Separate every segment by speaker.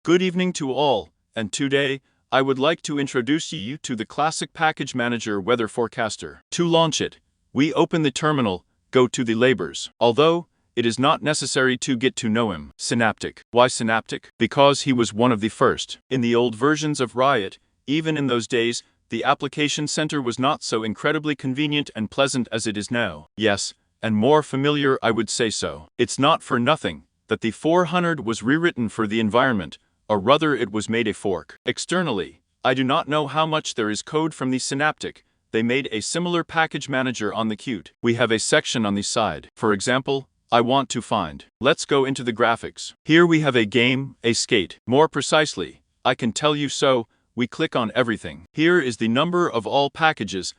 Speaker 1: Good evening to all, and today, I would like to introduce you to the classic package manager weather forecaster. To launch it, we open the terminal, go to the labels. Although, it is not necessary to get to know him. Synaptic. Why Synaptic? Because he was one of the first. In the old versions of Riot, even in those days, the application center was not so incredibly convenient and pleasant as it is now. Yes, and more familiar, I would say so. It's not for nothing that the 400 was rewritten for the environment, or rather it was made a fork. Externally, I do not know how much there is code from the Synaptic. They made a similar package manager on the Qt. We have a section on the side. For example, I want to find. Let's go into the graphics. Here we have a game, a skate. More precisely, I can tell you so, we click on everything. Here is the number of all packages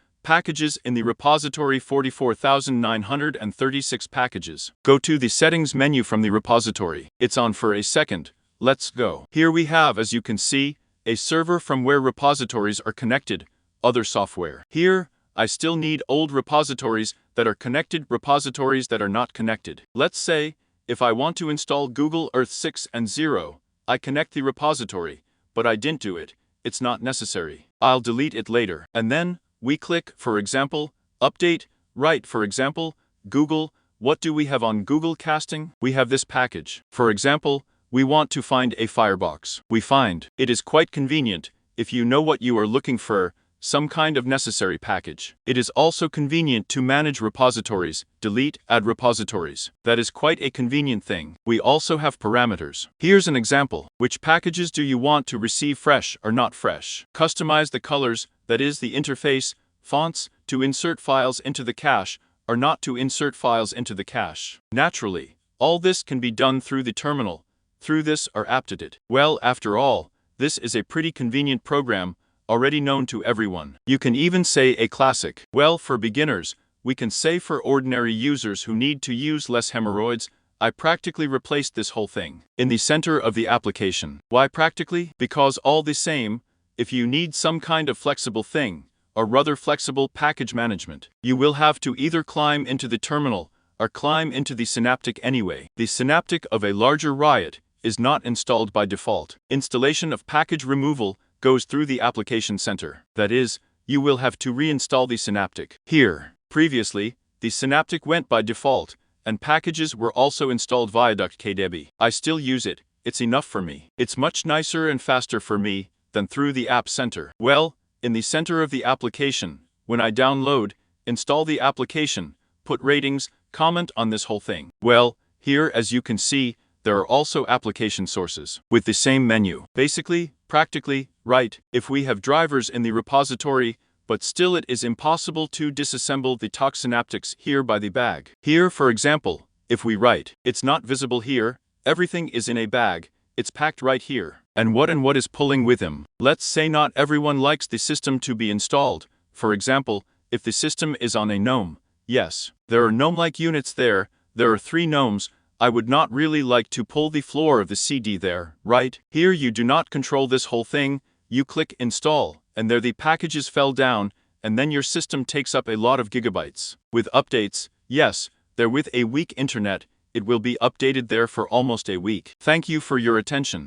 Speaker 1: in the repository 44,936 packages. Go to the settings menu from the repository. It's on for a second. Let's go. Here we have, as you can see, a server from where repositories are connected, other software. Here, I still need old repositories that are connected, repositories that are not connected. Let's say, if I want to install Google Earth 6 and 0, I connect the repository, but I didn't do it. It's not necessary. I'll delete it later. And then, we click, for example, update, right, for example, Google. What do we have on Google Casting? We have this package. For example, we want to find a firebox. We find. It is quite convenient, if you know what you are looking for, some kind of necessary package. It is also convenient to manage repositories, delete, add repositories. That is quite a convenient thing. We also have parameters. Here's an example. Which packages do you want to receive fresh or not fresh? Customize the colors, that is the interface, fonts, to insert files into the cache, or not to insert files into the cache. Naturally, all this can be done through the terminal, through this or apt-it. Well, after all, this is a pretty convenient program, already known to everyone. You can even say a classic. Well, for beginners, we can say for ordinary users who need to use less hemorrhoids, I practically replaced this whole thing in the center of the application. Why practically? Because all the same, if you need some kind of flexible thing, or rather flexible package management, you will have to either climb into the terminal, or climb into the Synaptic anyway. The Synaptic of a larger Riot is not installed by default. Installation of package removal goes through the application center. That is, you will have to reinstall the Synaptic. Here, previously, the Synaptic went by default, and packages were also installed via .kdb. I still use it. It's enough for me. It's much nicer and faster for me than through the App Center. Well, in the center of the application, when I download, install the application, put ratings, comment on this whole thing. Well, here as you can see, there are also application sources with the same menu. Basically, practically, right, if we have drivers in the repository, but still it is impossible to disassemble the talk synaptics here by the bag. Here, for example, if we write, it's not visible here, everything is in a bag, it's packed right here. And what is pulling with him? Let's say not everyone likes the system to be installed. For example, if the system is on a GNOME, yes, there are GNOME-like units there, there are 3 GNOMEs, I would not really like to pull the floor of the CD there, right? Here you do not control this whole thing, you click install, and there the packages fell down, and then your system takes up a lot of gigabytes. With updates, yes, there with a weak internet, it will be updated there for almost a week. Thank you for your attention.